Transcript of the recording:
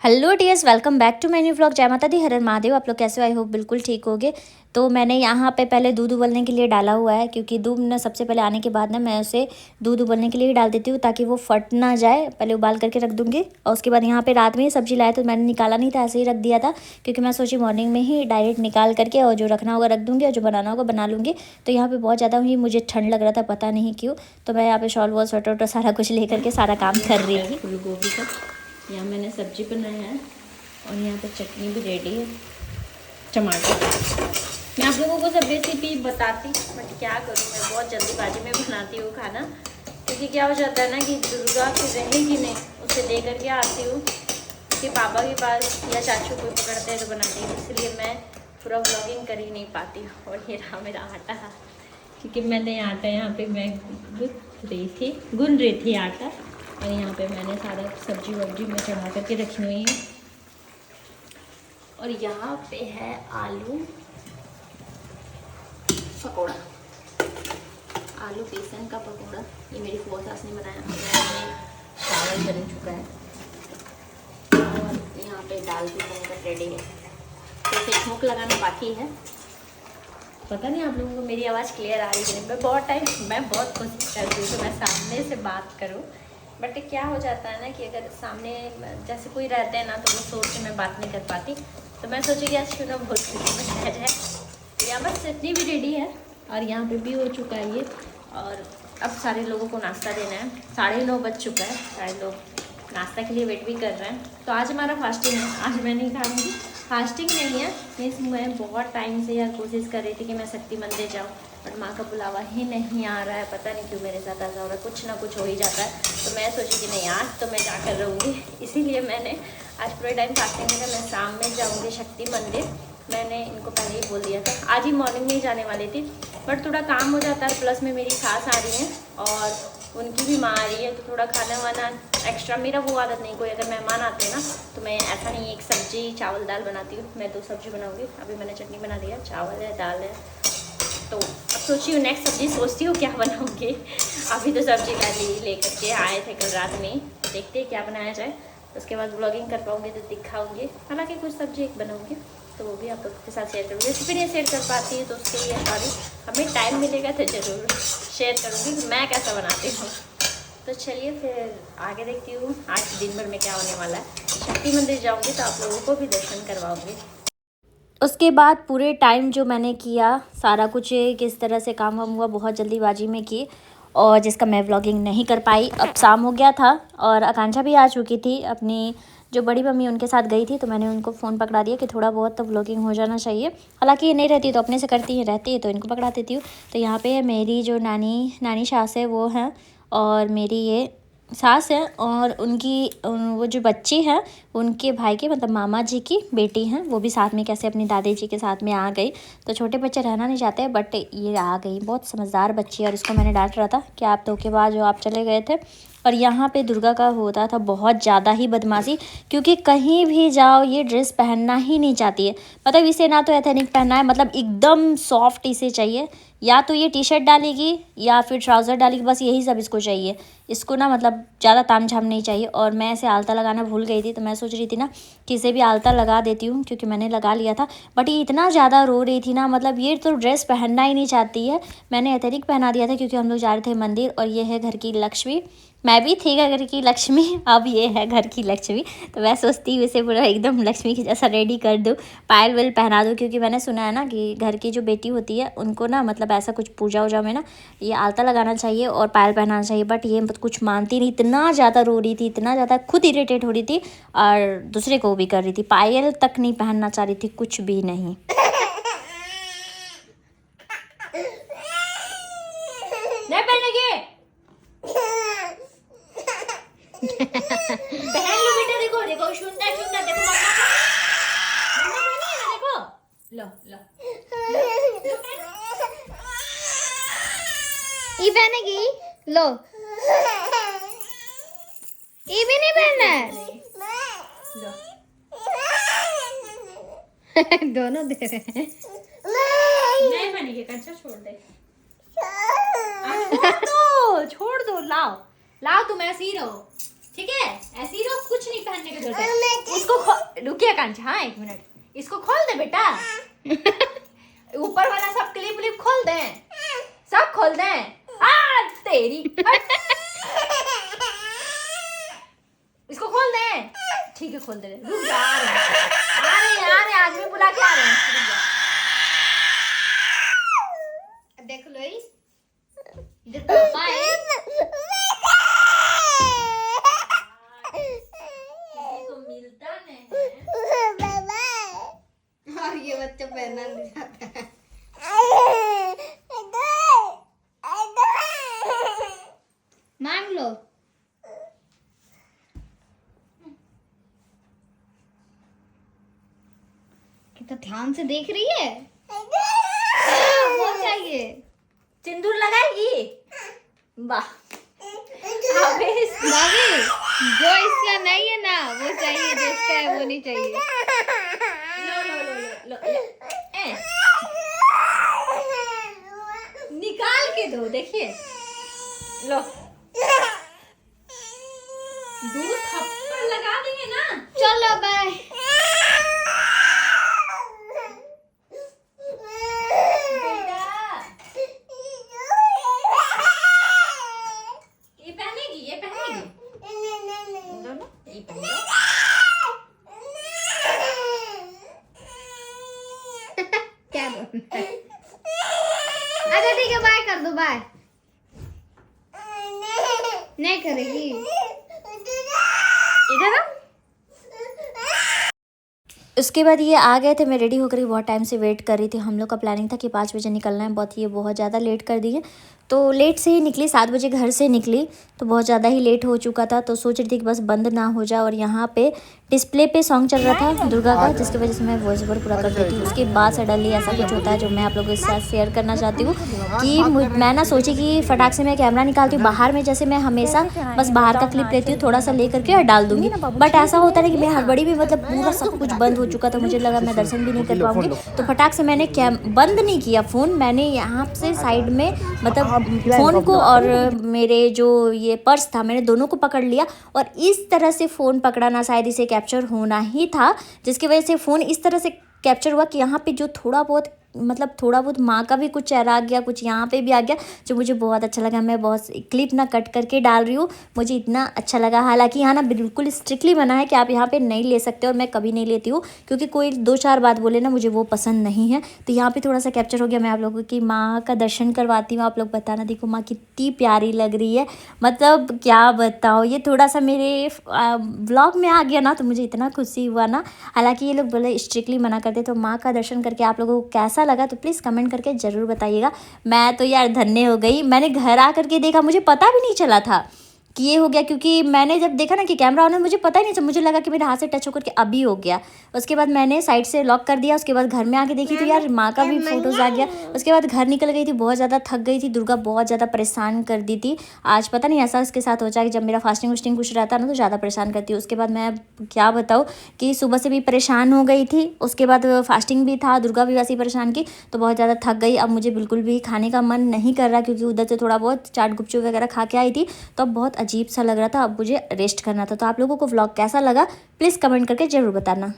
Hello dears, welcome back to my new vlog. जय माता दी, हर हर महादेव। आप लोग कैसे हो? आई होप बिल्कुल ठीक होगे। तो मैंने यहाँ पे पहले दूध उबलने के लिए डाला हुआ है, क्योंकि दूध ना सबसे पहले आने के बाद ना मैं उसे दूध उबलने के लिए ही डाल देती हूँ ताकि वो फट ना जाए। पहले उबाल करके रख दूँगी और उसके बाद यहाँ पे रात में ही सब्जी लाया तो मैंने निकाला नहीं था, ऐसे ही रख दिया था, क्योंकि मैं सोची मॉर्निंग में ही डायरेक्ट निकाल करके और जो रखना होगा रख दूँगी और जो बनाना होगा बना लूँगी। तो यहाँ पर बहुत ज़्यादा ही मुझे ठंड लग रहा था, पता नहीं क्यों। तो मैं यहाँ पर शॉल वॉल स्वेटर वटर सारा कुछ ले करके सारा काम कर रही थी। फूल गोभी का यहाँ मैंने सब्जी बनाया है और यहाँ पे चटनी भी रेडी है, टमाटर। मैं आप लोगों को सब रेसिपी बताती, बट क्या करूँ, मैं बहुत जल्दीबाजी में बनाती हूँ खाना, क्योंकि क्या हो जाता है ना कि दुर्गा की रहेगी नहीं, उसे दे करके आती हूँ कि पापा के पास या चाचू को पकड़ते हैं तो बनाती हूँ, इसलिए मैं पूरा व्लॉगिंग कर ही नहीं पाती। और ये रहा मेरा आटा, क्योंकि मैंने आटा यहाँ पे मैं गुन रही थी आटा, और यहाँ पे मैंने सारा सब्जी वब्जी में चढ़ा करके रखी हुई है। और यहाँ पे है आलू पकौड़ा, आलू बेसन का पकौड़ा। ये मेरी फुआ सास ने बनाया, मैंने चावल बन चुका है और यहाँ पे दाल भी बनकर रेडी है। तो इसे छौंक लगाना बाकी है। पता नहीं आप लोगों को मेरी आवाज़ क्लियर आ रही है नहीं। मैं बहुत कोशिश करती हूँ कि मैं सामने से बात करूँ, बट क्या हो जाता है ना कि अगर सामने जैसे कोई रहते हैं ना तो वो सोच के मैं बात नहीं कर पाती। तो मैं सोची कि आज क्यों ना बहुत खुशी में रह जाए। यहाँ बस चटनी भी रेडी है और यहाँ पे भी हो चुका है ये। और अब सारे लोगों को नाश्ता देना है, 9:30 बज चुका है, सारे लोग नाश्ता के लिए वेट भी कर रहे हैं। तो आज हमारा फास्टिंग है, आज मैं नहीं खाऊंगी। फास्टिंग नहीं है मीन्स मैं बहुत टाइम से यार कोशिश कर रही थी कि मैं शक्ति मंदिर जाऊँ, बट माँ का बुलावा ही नहीं आ रहा है। पता नहीं क्यों मेरे साथ ऐसा हो रहा है, कुछ ना कुछ हो ही जाता है। तो मैं सोची कि नहीं, आज तो मैं जाकर रहूँगी। इसीलिए मैंने आज पूरे टाइम फास्टिंग में मैं शाम में जाऊँगी शक्ति मंदिर। मैंने इनको पहले ही बोल दिया था, आज ही मॉर्निंग में ही जाने वाली थी, बट थोड़ा काम हो जाता है, प्लस में मेरी सास आ रही हैं और उनकी भी माँ आ रही है, तो थोड़ा खाना वाना एक्स्ट्रा। मेरा वो आदत नहीं, कोई अगर मेहमान आते हैं ना तो मैं ऐसा नहीं एक सब्जी चावल दाल बनाती हूँ, मैं 2 सब्जी बनाऊँगी। अभी मैंने चटनी बना दिया, चावल है, दाल है। तो अब सोची हूँ नेक्स्ट सब्जी सोचती हूँ क्या बनाऊँगी। अभी तो सब्जी ले करके आए थे कल रात में, तो देखते हैं क्या बनाया जाए। उसके बाद ब्लॉगिंग कर पाऊँगी तो दिखाऊँगी, हालांकि कुछ सब्जी एक बनाऊँगी तो वो भी आप लोगों के साथ शेयर करूँगी। रेसिपी नहीं शेयर कर पाती है तो उसके लिए सॉरी, हमें टाइम मिलेगा तो ज़रूर शेयर करूँगी कि मैं कैसा बनाती हूँ। तो चलिए फिर आगे देखती हूँ आज दिन भर में क्या होने वाला है। शक्ति मंदिर जाऊँगी तो आप लोगों को भी दर्शन करवाऊँगी। उसके बाद पूरे टाइम जो मैंने किया सारा कुछ किस तरह से काम वाम हुआ, बहुत जल्दीबाजी में की और जिसका मैं व्लॉगिंग नहीं कर पाई। अब शाम हो गया था और आकांक्षा भी आ चुकी थी, अपनी जो बड़ी मम्मी उनके साथ गई थी, तो मैंने उनको फ़ोन पकड़ा दिया कि थोड़ा बहुत तो व्लॉगिंग हो जाना चाहिए। हालांकि ये नहीं रहती तो अपने से करती है, रहती है तो इनको पकड़ा देती हूँ। तो यहाँ पे मेरी जो नानी सास है वो हैं, और मेरी ये सास है, और उनकी वो जो बच्ची है उनके भाई के मतलब मामा जी की बेटी हैं, वो भी साथ में कैसे अपनी दादी जी के साथ में आ गई। तो छोटे बच्चे रहना नहीं चाहते, बट ये आ गई, बहुत समझदार बच्ची है। और इसको मैंने डांट रहा था कि आप धोखेबाज हो, आप चले गए थे। और यहाँ पे दुर्गा का होता था बहुत ज़्यादा ही बदमाशी, क्योंकि कहीं भी जाओ ये ड्रेस पहनना ही नहीं चाहती है। मतलब इसे ना तो एथनिक पहनना है, मतलब एकदम सॉफ्ट इसे चाहिए, या तो ये टी शर्ट डालेगी या फिर ट्राउज़र डालेगी, बस यही सब इसको चाहिए। इसको ना मतलब ज़्यादा ताम झाम नहीं चाहिए। और मैं इसे आलता लगाना भूल गई थी, तो मैं सोच रही थी ना कि इसे भी आलता लगा देती हूँ, क्योंकि मैंने लगा लिया था। बट ये इतना ज़्यादा रो रही थी ना, मतलब ये तो ड्रेस पहनना ही नहीं चाहती है। मैंने एथनिक पहना दिया था क्योंकि हम लोग जा रहे थे मंदिर। और ये है घर की लक्ष्मी, मैं भी थी घर की लक्ष्मी, अब ये है घर की लक्ष्मी। तो मैं सोचती हूँ इसे पूरा एकदम लक्ष्मी की जैसा रेडी कर दूँ, पायल वायल पहना दूँ, क्योंकि मैंने सुना है ना कि घर की जो बेटी होती है उनको ना मतलब ऐसा कुछ पूजा वूजा में ना ये आलता लगाना चाहिए और पायल पहनाना चाहिए। बट ये कुछ मानती नहीं, इतना ज़्यादा रो रही थी, इतना ज़्यादा खुद इरिटेट हो रही थी और दूसरे को भी कर रही थी। पायल तक नहीं पहनना चाह रही थी, कुछ भी नहीं। नहीं पहनेगी, पहन लो बेटा। देखो देखो सुंदर सुंदर, देखो मम्मा पहनी है ना, देखो लो लो। ये पहनेगी, लो। ये भी नहीं पहनना है, लो। दोनों दे रहे हैं। नहीं पहनेगी, कंचा छोड़ दे, छोड़ दो, लाओ लाओ, तुम ऐसे ही रहो, ठीक है? ऐसे ही रहो, कुछ नहीं पहनने की जरूरत है। उसको रुकिए आकांक्षा, हाँ 1 मिनट, इसको खोल दे बेटा। ऊपर वाला सब क्लिप व्लिप खोल दे, सब खोल दे। तेरी इसको खोल दे। ठीक है खोल दे, रुक जा, आ रहे आदमी बुला के आ रहे हैं। देख लो इधर पापा है। तो मिलता नहीं और ये बच्चा पहनना नहीं जाता है। मांग लो। कितना ध्यान से देख रही है। हाँ, वो चाहिए। सिंदूर लगाएगी। वाह भाभी जो इसका नहीं है ना वो चाहिए, जो इसका है वो नहीं चाहिए। लो निकाल के दो, देखिए लो, 2 थप्पड़ लगा देंगे ना। चलो बाय। बेटा ये पहनेगी, ये पहनेगी। लो लो, ये पहन लो। क्या बोलना है? अच्छा ठीक है, बाय कर दो, बाय। नहीं करेगी। इधर आ। उसके बाद ये आ गए थे, मैं रेडी होकर बहुत टाइम से वेट कर रही थी। हम लोग का प्लानिंग था कि 5 बजे निकलना है, बहुत ज़्यादा लेट कर दिए। तो लेट से ही निकली, 7 बजे घर से निकली, तो बहुत ज़्यादा ही लेट हो चुका था। तो सोच रही थी कि बस बंद ना हो जाए। और यहाँ पे डिस्प्ले पे सॉन्ग चल रहा था दुर्गा का, जिसकी वजह से मैं वॉइस ओवर पूरा कर देती हूँ। उसके बाद सडनली ऐसा कुछ होता है जो मैं आप लोगों के साथ शेयर करना चाहती हूँ कि मैं ना सोची कि फटाक से मैं कैमरा निकालती हूँ बाहर में, जैसे मैं हमेशा बस बाहर का क्लिप लेती हूँ, थोड़ा सा ले करके और डाल दूंगी। बट ऐसा होता है कि मैं हड़बड़ी में मतलब पूरा सब कुछ बंद हो चुका था, मुझे लगा मैं दर्शन भी नहीं कर पाऊंगी। तो फटाक से मैंने बंद नहीं किया फ़ोन, मैंने यहाँ से साइड में मतलब फ़ोन को और मेरे जो ये पर्स था, मैंने दोनों को पकड़ लिया। और इस तरह से फ़ोन पकड़ाना शायद इसे कैप्चर होना ही था, जिसकी वजह से फ़ोन इस तरह से कैप्चर हुआ कि यहाँ पे जो थोड़ा बहुत माँ का भी कुछ चेहरा आ गया, कुछ यहाँ पे भी आ गया, जो मुझे बहुत अच्छा लगा। मैं बहुत क्लिप ना कट करके डाल रही हूँ, मुझे इतना अच्छा लगा। हालांकि यहाँ ना बिल्कुल स्ट्रिक्टली मना है कि आप यहाँ पे नहीं ले सकते, और मैं कभी नहीं लेती हूँ क्योंकि कोई 2-4 बात बोले ना, मुझे वो पसंद नहीं है। तो यहाँ पे थोड़ा सा कैप्चर हो गया। मैं आप लोगों की माँ का दर्शन करवाती हूँ, आप लोग बताना। देखो माँ कितनी प्यारी लग रही है, मतलब क्या बताओ। ये थोड़ा सा मेरे व्लॉग में आ गया ना, तो मुझे इतना खुशी हुआ ना। हालांकि ये लोग बोले स्ट्रिक्टली मना करते। तो माँ का दर्शन करके आप लोगों को कैसा लगा तो प्लीज़ कमेंट करके ज़रूर बताइएगा। मैं तो यार धन्य हो गई। मैंने घर आ करके देखा, मुझे पता भी नहीं चला था कि ये हो गया, क्योंकि मैंने जब देखा ना कि कैमरा ऑन है, मुझे पता ही नहीं चला। मुझे लगा कि मेरे हाथ से टच होकर के अभी हो गया। उसके बाद मैंने साइड से लॉक कर दिया। उसके बाद घर में आके देखी तो यार माँ का भी फोटोज आ गया। उसके बाद घर निकल गई थी, बहुत ज़्यादा थक गई थी। दुर्गा बहुत ज़्यादा परेशान कर दी थी आज, पता नहीं ऐसा इसके साथ हो जाए कि जब मेरा फास्टिंग वास्टिंग कुछ रहता ना तो ज़्यादा परेशान करती है। उसके बाद मैं क्या बताऊँ कि सुबह से भी परेशान हो गई थी, उसके बाद फास्टिंग भी था, दुर्गा भी वैसे ही परेशान की, तो बहुत ज़्यादा थक गई। अब मुझे बिल्कुल भी खाने का मन नहीं कर रहा, क्योंकि उधर से थोड़ा बहुत चाट गुपचुप वगैरह खा के आई थी, तो अब बहुत अजीब सा लग रहा था। अब मुझे रेस्ट करना था। तो आप लोगों को व्लॉग कैसा लगा प्लीज़ कमेंट करके ज़रूर बताना।